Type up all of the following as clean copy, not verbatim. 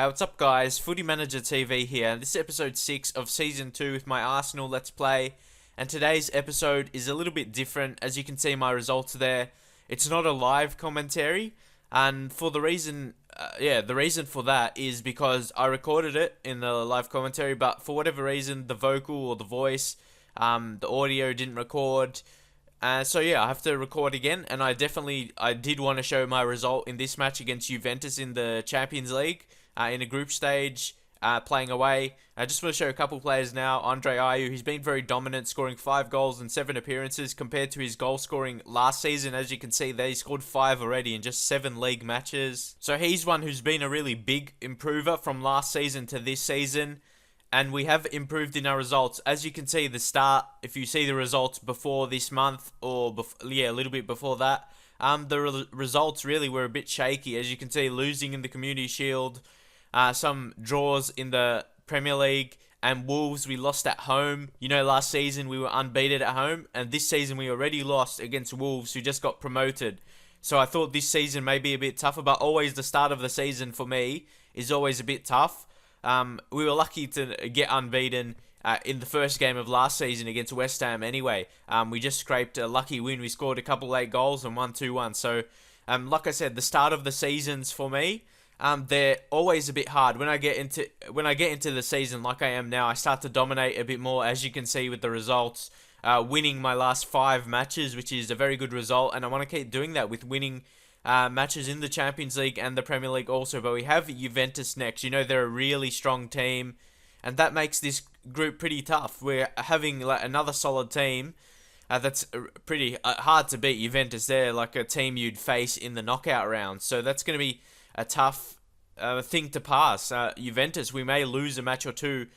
Hey, what's up guys? Footy Manager TV here, and this is episode 6 of Season 2 with my Arsenal Let's Play. And today's episode is a little bit different. As you can see my results there, it's not a live commentary. And for the reason, the reason for that is because I recorded it in the live commentary, but for whatever reason, the vocal or the voice, the audio didn't record. So yeah, I have to record again, and I did want to show my result in this match against Juventus in the Champions League. In a group stage, playing away. I just want to show a couple players now. Andre Ayew, he's been very dominant, scoring 5 goals in 7 appearances compared to his goal scoring last season. As you can see there, he scored 5 already in just 7 league matches. So he's one who's been a really big improver from last season to this season. And we have improved in our results. As you can see, the start, if you see the results before this month, or a little bit before that, the results really were a bit shaky. As you can see, losing in the Community Shield, some draws in the Premier League, and Wolves we lost at home. You know, last season we were unbeaten at home, and this season we already lost against Wolves, who just got promoted. So I thought this season may be a bit tougher, but always the start of the season for me is always a bit tough. We were lucky to get unbeaten in the first game of last season against West Ham anyway. We just scraped a lucky win. We scored a couple late goals and won 2-1. So, like I said, the start of the seasons for me, they're always a bit hard. When I get into the season like I am now, I start to dominate a bit more, as you can see with the results. Winning my last 5 matches, which is a very good result, and I want to keep doing that with winning matches in the Champions League and the Premier League also. But we have Juventus next. You know, they're a really strong team, and that makes this group pretty tough. We're having like another solid team that's pretty hard to beat. Juventus, they're like a team you'd face in the knockout round, so that's going to be a tough thing to pass. Juventus, we may lose a match or two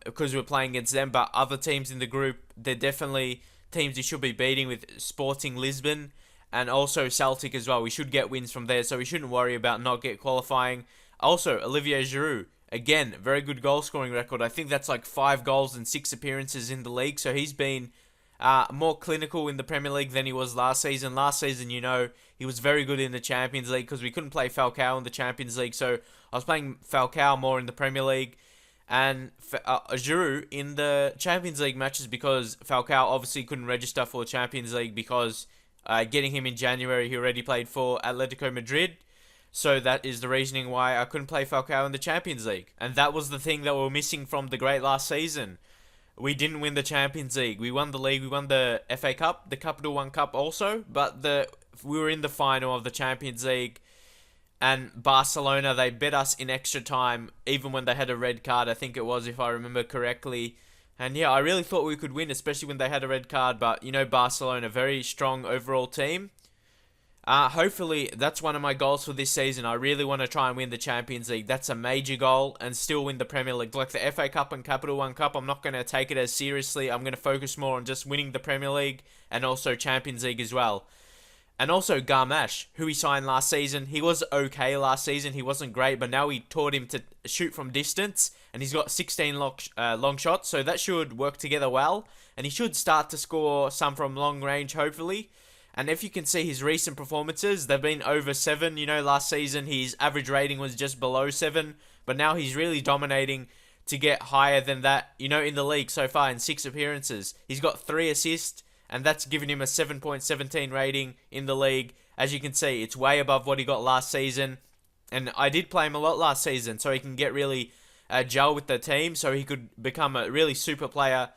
because we're playing against them, but other teams in the group, they're definitely teams you should be beating, with Sporting Lisbon and also Celtic as well. We should get wins from there, so we shouldn't worry about not qualifying. Also, Olivier Giroud, again, very good goal scoring record. I think that's like 5 goals and 6 appearances in the league, so he's been more clinical in the Premier League than he was last season. Last season, you know, he was very good in the Champions League because we couldn't play Falcao in the Champions League, so I was playing Falcao more in the Premier League. And Giroud in the Champions League matches, because Falcao obviously couldn't register for the Champions League because getting him in January, he already played for Atletico Madrid. So that is the reasoning why I couldn't play Falcao in the Champions League. And that was the thing that we were missing from the great last season. We didn't win the Champions League. We won the league, we won the FA Cup, the Capital One Cup also, but we were in the final of the Champions League. And Barcelona, they bet us in extra time, even when they had a red card, I think it was, if I remember correctly. And yeah, I really thought we could win, especially when they had a red card. But, you know, Barcelona, very strong overall team. Hopefully, that's one of my goals for this season. I really want to try and win the Champions League. That's a major goal, and still win the Premier League. Like the FA Cup and Capital One Cup, I'm not going to take it as seriously. I'm going to focus more on just winning the Premier League and also Champions League as well. And also Garmash, who he signed last season. He was okay last season. He wasn't great, but now we taught him to shoot from distance, and he's got 16 long shots, so that should work together well. And he should start to score some from long range, hopefully. And if you can see his recent performances, they've been over 7. You know, last season his average rating was just below 7, but now he's really dominating to get higher than that, you know, in the league so far in 6 appearances. He's got 3 assists, and that's given him a 7.17 rating in the league. As you can see, it's way above what he got last season. And I did play him a lot last season, so he can get really gel with the team, so he could become a really super player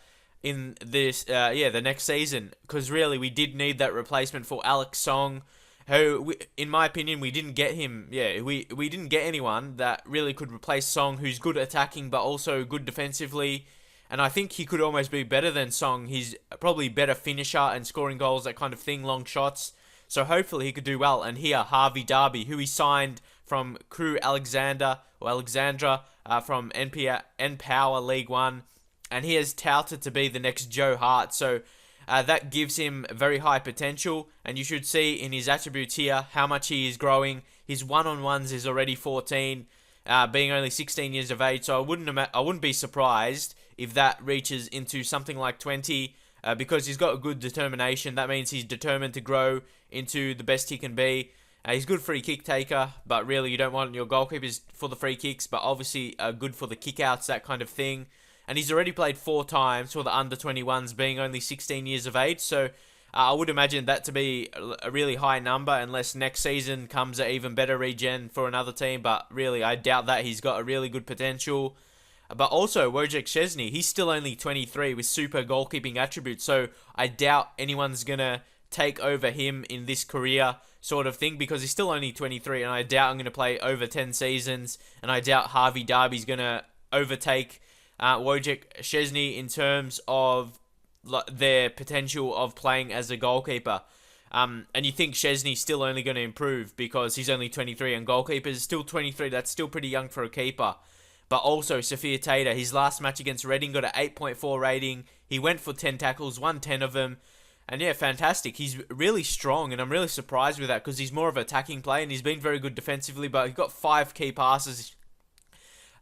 in this, the next season. Because really, we did need that replacement for Alex Song, who, in my opinion, we didn't get him. Yeah, we didn't get anyone that really could replace Song, who's good attacking, but also good defensively. And I think he could almost be better than Song. He's probably better finisher and scoring goals, that kind of thing, long shots. So hopefully he could do well. And here, Harvey Darby, who he signed from Crew Alexandra from NPower League 1. And he is touted to be the next Joe Hart. So that gives him very high potential. And you should see in his attributes here how much he is growing. His one-on-ones is already 14, being only 16 years of age. So I wouldn't be surprised if that reaches into something like 20, because he's got a good determination. That means he's determined to grow into the best he can be. He's good free kick taker, but really you don't want your goalkeepers for the free kicks, but obviously good for the kickouts, that kind of thing. And he's already played 4 times for the under-21s, being only 16 years of age, so I would imagine that to be a really high number, unless next season comes an even better regen for another team, but really I doubt that. He's got a really good potential. But also, Wojciech Szczesny, he's still only 23 with super goalkeeping attributes, so I doubt anyone's going to take over him in this career sort of thing, because he's still only 23, and I doubt I'm going to play over 10 seasons, and I doubt Harvey Darby's going to overtake Wojciech Szczesny in terms of their potential of playing as a goalkeeper. And you think Szczesny's still only going to improve because he's only 23, and goalkeepers still 23, that's still pretty young for a keeper. But also, Sophia Tater, his last match against Reading got an 8.4 rating. He went for 10 tackles, won 10 of them. And yeah, fantastic. He's really strong, and I'm really surprised with that because he's more of an attacking player, and he's been very good defensively, but he got 5 key passes.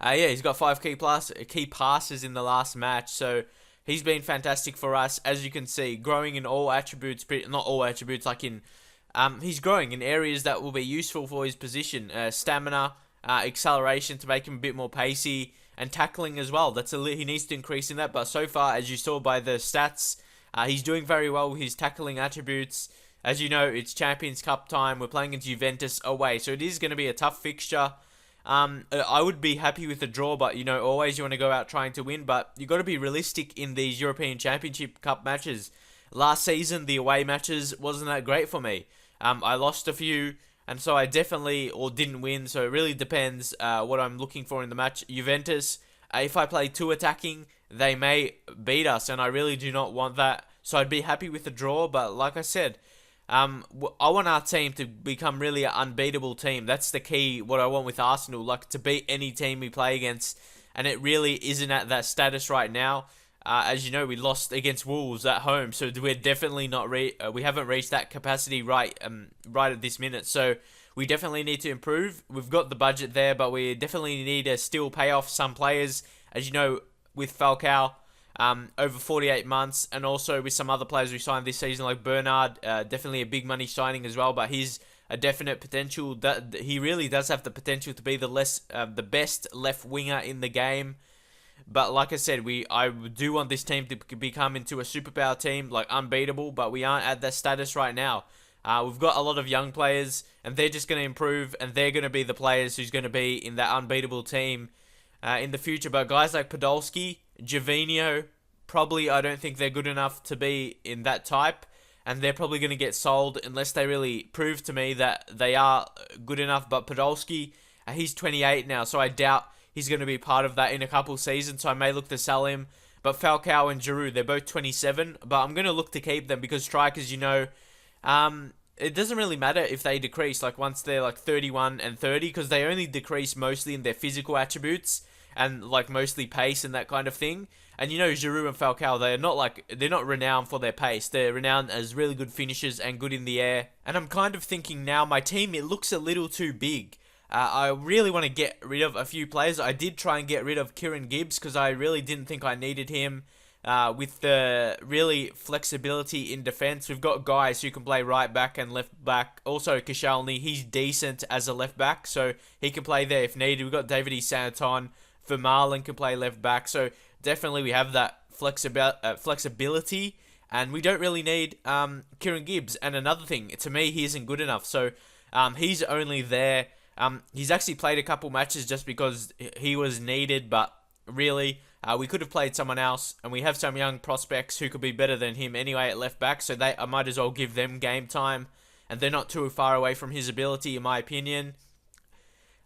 He's got 5 key passes in the last match, so he's been fantastic for us, as you can see, growing in all attributes, not all attributes, like in, he's growing in areas that will be useful for his position, stamina, acceleration to make him a bit more pacey, and tackling as well. He needs to increase in that, but so far, as you saw by the stats, he's doing very well with his tackling attributes. As you know, it's Champions Cup time. We're playing against Juventus away, so it is going to be a tough fixture. I would be happy with a draw, but you know, always you want to go out trying to win, but you got to be realistic in these European Championship Cup matches. Last season, the away matches wasn't that great for me. I lost a few, and so I definitely didn't win, so it really depends what I'm looking for in the match. Juventus, if I play 2 attacking, they may beat us, and I really do not want that, so I'd be happy with a draw, but like I said, I want our team to become really an unbeatable team. That's the key, what I want with Arsenal, like to beat any team we play against, and it really isn't at that status right now. As you know, we lost against Wolves at home, so we're definitely not we haven't reached that capacity right at this minute, so we definitely need to improve. We've got the budget there, but we definitely need to still pay off some players, as you know, with Falcao, over 48 months, and also with some other players we signed this season, like Bernard, definitely a big money signing as well, but he's a definite potential. That he really does have the potential to be the best left winger in the game. But like I said, I do want this team to become into a superpower team, like unbeatable, but we aren't at that status right now. We've got a lot of young players, and they're just going to improve, and they're going to be the players who's going to be in that unbeatable team in the future. But guys like Podolski, Jovino, probably I don't think they're good enough to be in that type, and they're probably going to get sold unless they really prove to me that they are good enough. But Podolski, he's 28 now, so I doubt he's going to be part of that in a couple seasons, so I may look to sell him. But Falcao and Giroud, they're both 27, but I'm going to look to keep them because strikers, you know, it doesn't really matter if they decrease, like once they're like 31 and 30, because they only decrease mostly in their physical attributes and like mostly pace and that kind of thing. And you know, Giroud and Falcao, they're not renowned for their pace. They're renowned as really good finishers and good in the air. And I'm kind of thinking now, my team, it looks a little too big. I really want to get rid of a few players. I did try and get rid of Kieran Gibbs because I really didn't think I needed him. With the really flexibility in defense, we've got guys who can play right back and left back. Also, Koscielny, he's decent as a left back, so he can play there if needed. We've got David Santon, Vermaelen can play left back, so definitely we have that flexibility, and we don't really need Kieran Gibbs. And another thing, to me, he isn't good enough, so he's only there. He's actually played a couple matches just because he was needed, but really, we could have played someone else, and we have some young prospects who could be better than him anyway at left back, so I might as well give them game time, and they're not too far away from his ability, in my opinion.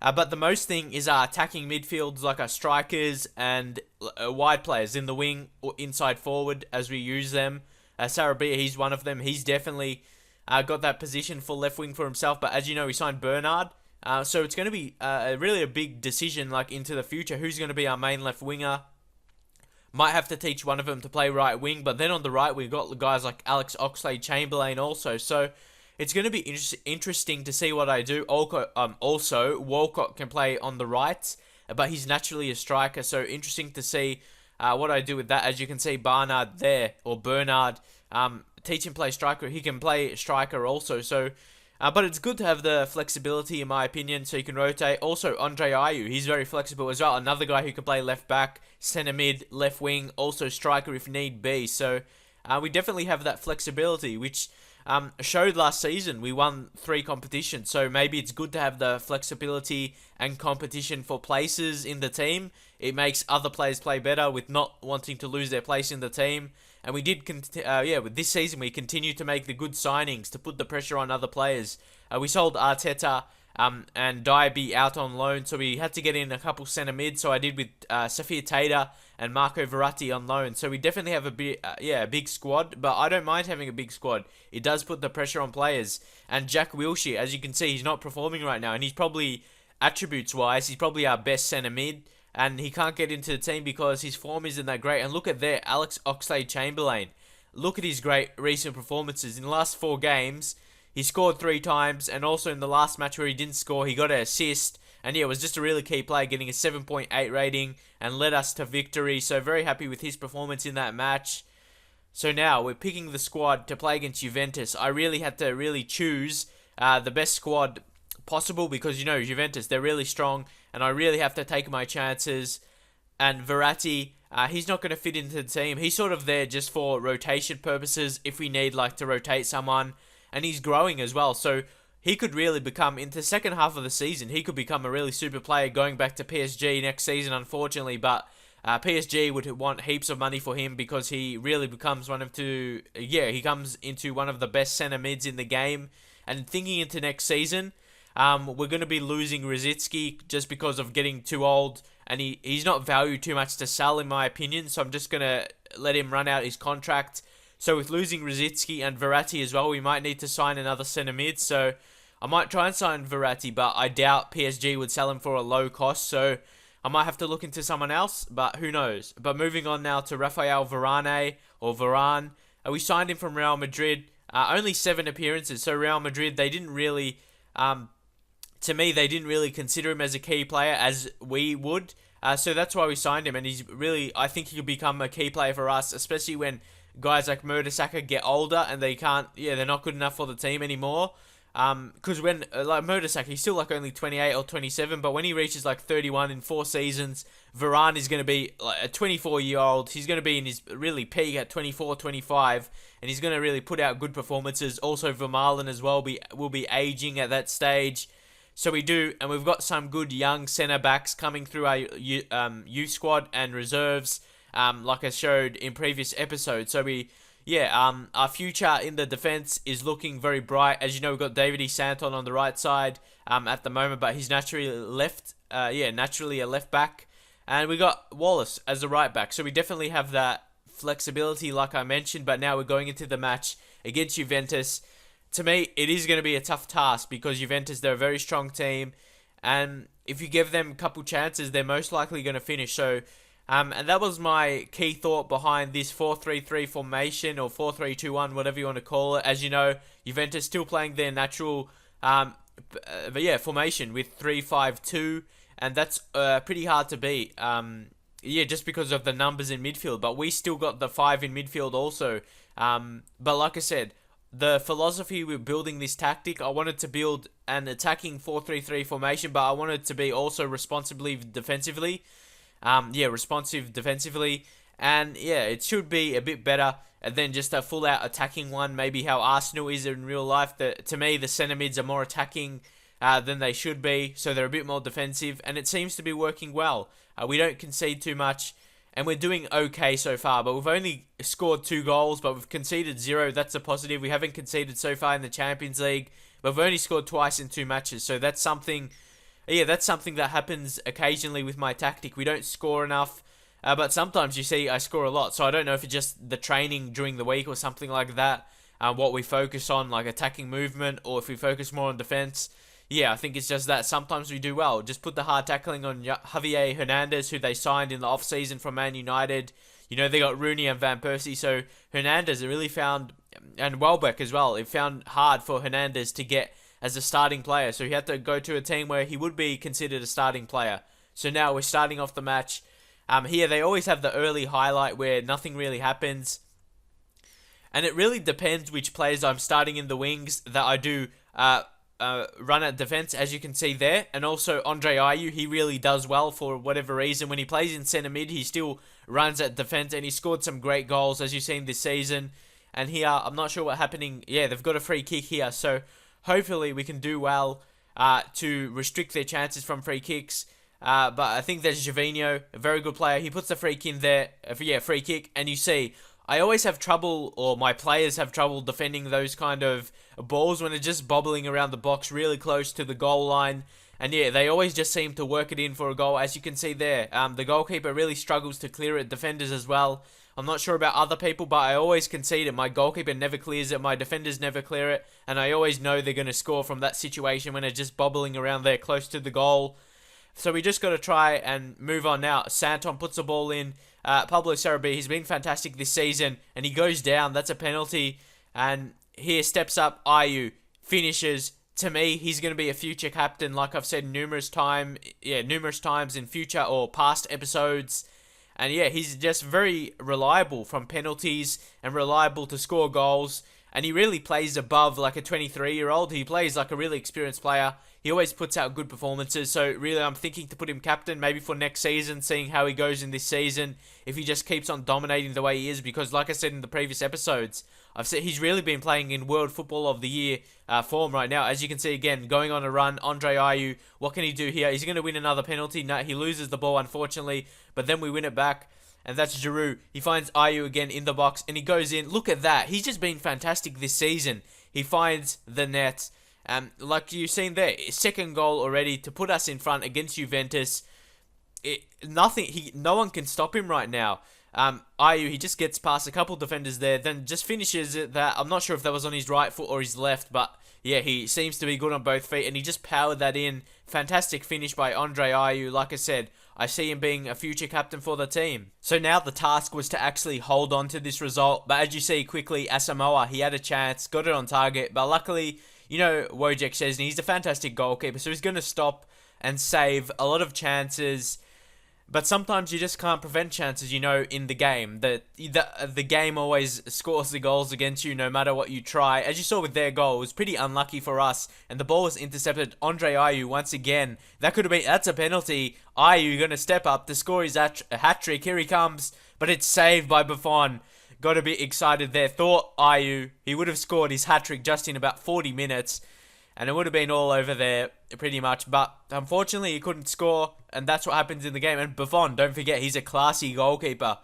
But the most thing is our attacking midfields, like our strikers and wide players in the wing or inside forward as we use them. Sarabia, he's one of them. He's definitely got that position for left wing for himself, but as you know, we signed Bernard. So it's going to be really a big decision, like into the future. Who's going to be our main left winger? Might have to teach one of them to play right wing, but then on the right we've got guys like Alex Oxlade-Chamberlain also. So it's going to be interesting to see what I do. Also, Walcott can play on the right, but he's naturally a striker. So interesting to see what I do with that. As you can see, Bernard, teach him play striker. He can play striker also. So But it's good to have the flexibility, in my opinion, so you can rotate. Also, Andre Ayew, he's very flexible as well. Another guy who can play left back, centre mid, left wing, also striker if need be. So we definitely have that flexibility, which showed last season. We won 3 competitions, so maybe it's good to have the flexibility and competition for places in the team. It makes other players play better with not wanting to lose their place in the team. And we did, with this season, we continued to make the good signings to put the pressure on other players. We sold Arteta and Diaby out on loan, so we had to get in a couple centre mid. So I did with Safia Tater and Marco Verratti on loan. So we definitely have a big squad, but I don't mind having a big squad. It does put the pressure on players. And Jack Wilshere, as you can see, he's not performing right now, and he's probably, attributes-wise, he's probably our best centre mid. And he can't get into the team because his form isn't that great. And look at there, Alex Oxlade-Chamberlain. Look at his great recent performances. In the last 4 games, he scored 3 times. And also in the last match where he didn't score, he got an assist. And yeah, it was just a really key player, getting a 7.8 rating and led us to victory. So very happy with his performance in that match. So now we're picking the squad to play against Juventus. I really had to choose the best squad possible because, Juventus, they're really strong. And I really have to take my chances. And Verratti, he's not going to fit into the team. He's sort of there just for rotation purposes if we need to rotate someone. And he's growing as well. So he could really become, into the second half of the season, he could become a really super player going back to PSG next season, unfortunately. But PSG would want heaps of money for him because he really becomes he comes into one of the best centre mids in the game. And thinking into next season, we're going to be losing Rosicky just because of getting too old, and he's not valued too much to sell, in my opinion, so I'm just going to let him run out his contract. So with losing Rosicky and Verratti as well, we might need to sign another centre mid, so I might try and sign Verratti, but I doubt PSG would sell him for a low cost, so I might have to look into someone else, but who knows. But moving on now to Rafael Varane. We signed him from Real Madrid, only 7 appearances, so Real Madrid, they didn't really... to me, they didn't really consider him as a key player as we would. So that's why we signed him. And I think he could become a key player for us, especially when guys like Mertesacker get older and they're not good enough for the team anymore. Because when, Mertesacker, he's still only 28 or 27, but when he reaches 31 in 4 seasons, Varane is going to be a 24-year-old. He's going to be in his really peak at 24, 25, and he's going to really put out good performances. Also, Vermaelen as well will be aging at that stage. So we do, and we've got some good young centre-backs coming through our youth squad and reserves, like I showed in previous episodes. So our future in the defence is looking very bright. As you know, we've got David E. Santon on the right side at the moment, but he's naturally naturally a left back. And we got Wallace as a right back. So we definitely have that flexibility, like I mentioned, but now we're going into the match against Juventus. To me, it is going to be a tough task because Juventus, they're a very strong team. And if you give them a couple chances, they're most likely going to finish. So, and that was my key thought behind this 4-3-3 formation or 4-3-2-1, whatever you want to call it. As you know, Juventus still playing their natural formation with 3-5-2. And that's pretty hard to beat. Just because of the numbers in midfield. But we still got the 5 in midfield also. But like I said, the philosophy with building this tactic, I wanted to build an attacking 4-3-3 formation, but I wanted to be also responsive defensively. And it should be a bit better than just a full-out attacking one, maybe how Arsenal is in real life. To me, the centre mids are more attacking than they should be, so they're a bit more defensive, and it seems to be working well. We don't concede too much, and we're doing okay so far, but we've only scored 2 goals, but we've conceded 0. That's a positive. We haven't conceded so far in the Champions League, but we've only scored twice in 2 matches, so that's something that happens occasionally with my tactic. We don't score enough, but sometimes you see I score a lot, so I don't know if it's just the training during the week or something like that, what we focus on, like attacking movement, or if we focus more on defense. I think it's just that sometimes we do well. Just put the hard tackling on Javier Hernandez, who they signed in the off-season from Man United. They got Rooney and Van Persie, so Hernandez really found, and Welbeck as well, it found hard for Hernandez to get as a starting player. So he had to go to a team where he would be considered a starting player. So now we're starting off the match. Here they always have the early highlight where nothing really happens. And it really depends which players I'm starting in the wings that I do run at defense, as you can see there. And also Andre Ayew, he really does well for whatever reason. When he plays in centre mid, he still runs at defense, and he scored some great goals, as you've seen this season. And here, I'm not sure what's happening. Yeah, they've got a free kick here, so hopefully we can do well to restrict their chances from free kicks. But I think there's Juventus, a very good player. He puts the free kick in there. Free kick. And you see, I always have trouble, or my players have trouble defending those kind of balls when they're just bobbling around the box really close to the goal line. And yeah, they always just seem to work it in for a goal. As you can see there, the goalkeeper really struggles to clear it. Defenders as well. I'm not sure about other people, but I always concede it. My goalkeeper never clears it. My defenders never clear it. And I always know they're going to score from that situation when they're just bobbling around there close to the goal. So we just got to try and move on now. Santon puts the ball in. Pablo Sarabia, he's been fantastic this season. And he goes down. That's a penalty. And here steps up Ayew. Finishes. To me, he's going to be a future captain, like I've said numerous times in future or past episodes. And yeah, he's just very reliable from penalties and reliable to score goals. And he really plays above like a 23-year-old. He plays like a really experienced player. He always puts out good performances. So really, I'm thinking to put him captain maybe for next season, seeing how he goes in this season. If he just keeps on dominating the way he is. Because like I said in the previous episodes, I've said he's really been playing in World Football of the Year form right now. As you can see again, going on a run, Andre Ayew, what can he do here? He's going to win another penalty. No, he loses the ball unfortunately, but then we win it back. And that's Giroud. He finds Ayew again in the box, and he goes in. Look at that. He's just been fantastic this season. He finds the net. Like you've seen there, second goal already to put us in front against Juventus. No one can stop him right now. Ayew, he just gets past a couple defenders there, then just finishes it. That I'm not sure if that was on his right foot or his left, but yeah, he seems to be good on both feet, and he just powered that in. Fantastic finish by Andre Ayew. Like I said, I see him being a future captain for the team. So now the task was to actually hold on to this result, but as you see quickly, Asamoah, he had a chance, got it on target, but luckily, you know, Wojciech Szczesny, he's a fantastic goalkeeper, so he's going to stop and save a lot of chances. But sometimes you just can't prevent chances, you know, in the game. The game always scores the goals against you no matter what you try. As you saw with their goal, it was pretty unlucky for us. And the ball was intercepted. Andre Ayew, once again, that's a penalty. Ayew going to step up to score his hat-trick. Here he comes. But it's saved by Buffon. Got to be excited there. Thought Ayew, he would have scored his hat-trick just in about 40 minutes. And it would have been all over there, pretty much. But unfortunately, he couldn't score. And that's what happens in the game. And Buffon, don't forget, he's a classy goalkeeper.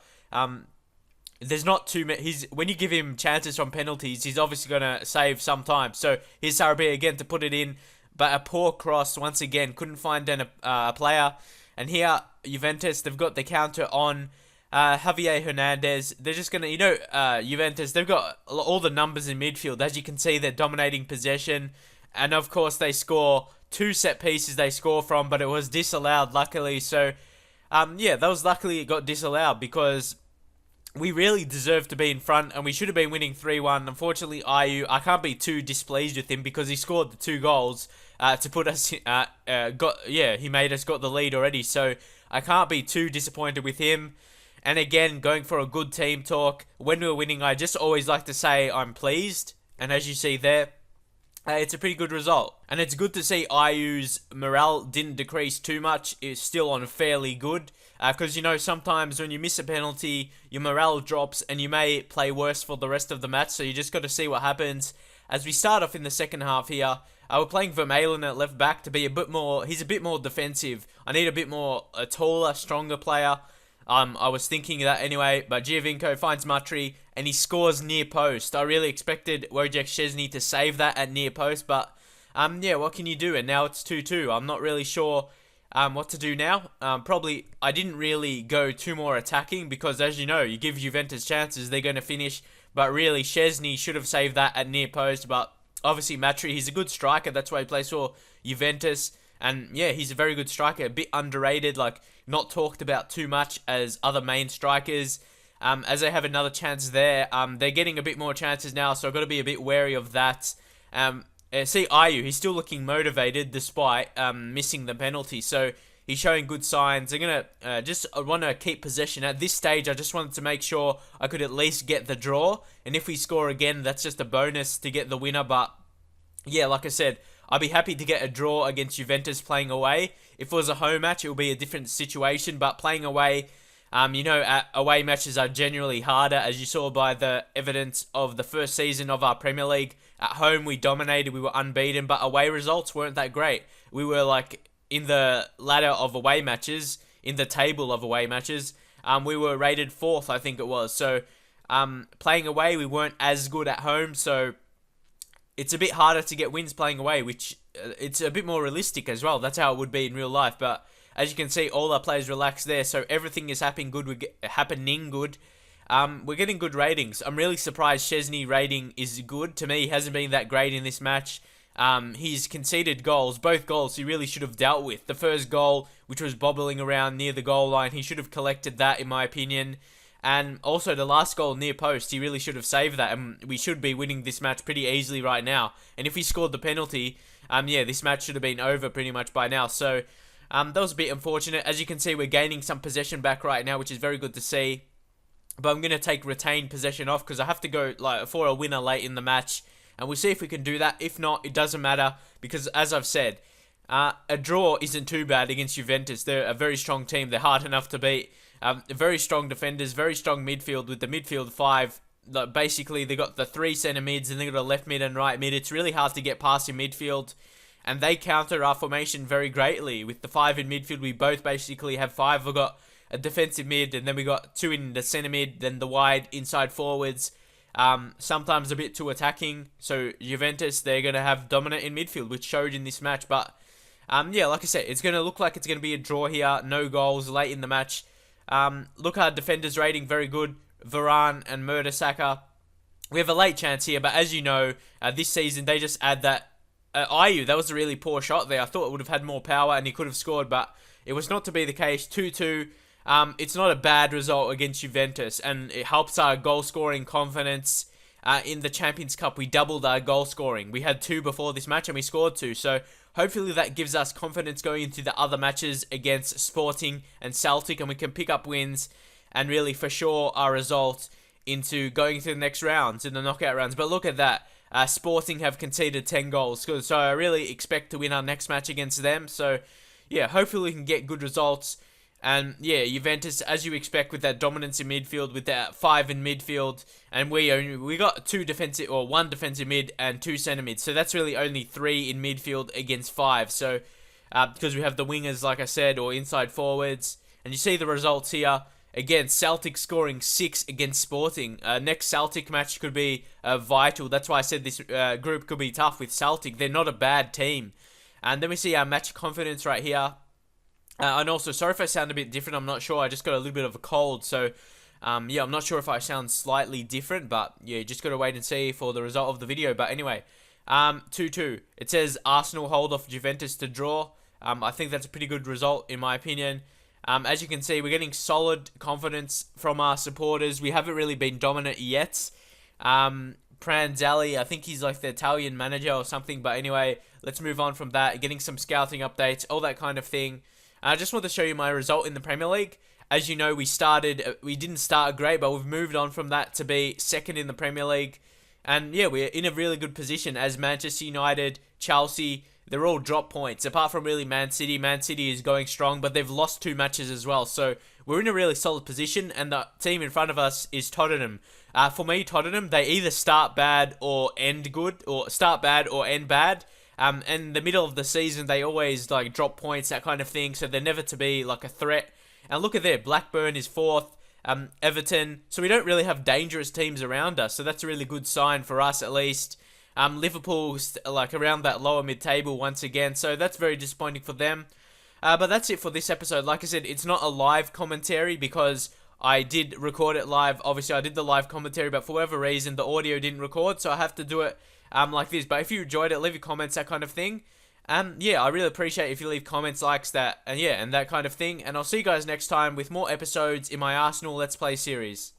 There's not too many. When you give him chances from penalties, he's obviously going to save sometimes. So here's Sarabia again to put it in. But a poor cross, once again. Couldn't find a player. And here, Juventus, they've got the counter on Javier Hernandez. They're just going to, Juventus, they've got all the numbers in midfield. As you can see, they're dominating possession. And of course, they score 2 set pieces they score from, but it was disallowed, luckily. So, yeah, that was luckily it got disallowed because we really deserved to be in front and we should have been winning 3-1. Unfortunately, Ayew, I can't be too displeased with him because he scored the 2 goals to put us, he made us got the lead already. So, I can't be too disappointed with him. And again, going for a good team talk, when we're winning, I just always like to say I'm pleased. And as you see there, it's a pretty good result. And it's good to see Ayew's morale didn't decrease too much. It's still on fairly good. Because, you know, sometimes when you miss a penalty, your morale drops and you may play worse for the rest of the match. So you just got to see what happens. As we start off in the second half here, we're playing Vermaelen at left back to be a bit more... He's a bit more defensive. I need a bit more, a taller, stronger player. I was thinking of that anyway, but Giovinco finds Matri and he scores near post. I really expected Wojciech Szczesny to save that at near post, but yeah, what can you do? And now it's 2-2. I'm not really sure what to do now. Probably I didn't really go too more attacking because, as you know, you give Juventus chances, they're going to finish. But really, Szczesny should have saved that at near post. But obviously, Matri, he's a good striker. That's why he plays for Juventus. And yeah, he's a very good striker, a bit underrated, like not talked about too much as other main strikers. As they have another chance there, they're getting a bit more chances now, so I've got to be a bit wary of that. See Ayew, he's still looking motivated despite missing the penalty, so he's showing good signs. They're gonna just want to keep possession at this stage. I just wanted to make sure I could at least get the draw, and if we score again, that's just a bonus to get the winner. But yeah, like I said, I'd be happy to get a draw against Juventus playing away. If it was a home match, it would be a different situation. But playing away, away matches are generally harder, as you saw by the evidence of the first season of our Premier League. At home, we dominated, we were unbeaten, but away results weren't that great. We were like in the ladder of away matches, in the table of away matches. We were rated fourth, I think it was. So, playing away, we weren't as good at home. So, it's a bit harder to get wins playing away, which it's a bit more realistic as well. That's how it would be in real life. But as you can see, all our players relaxed there, so everything is happening good. We're getting good ratings. I'm really surprised Szczesny rating is good. To me, he hasn't been that great in this match. He's conceded goals. Both goals he really should have dealt with. The first goal, which was bobbling around near the goal line, he should have collected that, in my opinion. And also the last goal near post, he really should have saved that. And we should be winning this match pretty easily right now. And if he scored the penalty, this match should have been over pretty much by now. So that was a bit unfortunate. As you can see, we're gaining some possession back right now, which is very good to see. But I'm going to take retained possession off because I have to go for a winner late in the match. And we'll see if we can do that. If not, it doesn't matter because, as I've said, a draw isn't too bad against Juventus. They're a very strong team. They're hard enough to beat. Very strong defenders, very strong midfield with the midfield five. Basically, they got the 3 centre mids and they got a left mid and right mid. It's really hard to get past in midfield. And they counter our formation very greatly. With the 5 in midfield, we both basically have 5. We've got a defensive mid, and then we got 2 in the centre mid, then the wide inside forwards. Sometimes a bit too attacking. So Juventus, they're going to have dominant in midfield, which showed in this match. But like I said, it's going to look like it's going to be a draw here. No goals late in the match. Look, our defenders rating very good. Varane and Mertesacker. We have a late chance here, but as you know, this season they just add that. Ayew, that was a really poor shot there. I thought it would have had more power and he could have scored, but it was not to be the case. 2-2. It's not a bad result against Juventus, and it helps our goal scoring confidence. In the Champions Cup, we doubled our goal scoring. We had 2 before this match and we scored 2. So hopefully that gives us confidence going into the other matches against Sporting and Celtic, and we can pick up wins and really for sure our result into going to the next rounds, in the knockout rounds. But look at that. Sporting have conceded 10 goals. So I really expect to win our next match against them. So yeah, hopefully we can get good results. And yeah, Juventus, as you expect, with that dominance in midfield, with that 5 in midfield, and we got 1 defensive mid and 2 centre mids. So that's really only 3 in midfield against 5. So because we have the wingers, like I said, or inside forwards, and you see the results here. Again, Celtic scoring 6 against Sporting. Next Celtic match could be vital. That's why I said this group could be tough with Celtic. They're not a bad team. And then we see our match confidence right here. And also, sorry if I sound a bit different. I'm not sure. I just got a little bit of a cold. So, I'm not sure if I sound slightly different. But, yeah, just got to wait and see for the result of the video. But anyway, 2-2. It says Arsenal hold off Juventus to draw. I think that's a pretty good result, in my opinion. As you can see, we're getting solid confidence from our supporters. We haven't really been dominant yet. Prandelli, I think he's like the Italian manager or something. But anyway, let's move on from that. Getting some scouting updates, all that kind of thing. I just want to show you my result in the Premier League. As you know, we didn't start great, but we've moved on from that to be 2nd in the Premier League. And yeah, we're in a really good position as Manchester United, Chelsea. They're all drop points, apart from really Man City. Man City is going strong, but they've lost 2 matches as well. So we're in a really solid position, and the team in front of us is Tottenham. For me, Tottenham, they either start bad or end good, or start bad or end bad. And the middle of the season, they always like drop points, that kind of thing. So they're never to be like a threat. And look at there, Blackburn is 4th, Everton. So we don't really have dangerous teams around us. So that's a really good sign for us, at least. Liverpool's like around that lower mid-table once again, so that's very disappointing for them. But that's it for this episode. Like I said, it's not a live commentary because I did record it live. Obviously, I did the live commentary, but for whatever reason, the audio didn't record, so I have to do it like this. But if you enjoyed it, leave your comments, that kind of thing. Yeah, I really appreciate if you leave comments, likes, that, and that kind of thing. And I'll see you guys next time with more episodes in my Arsenal Let's Play series.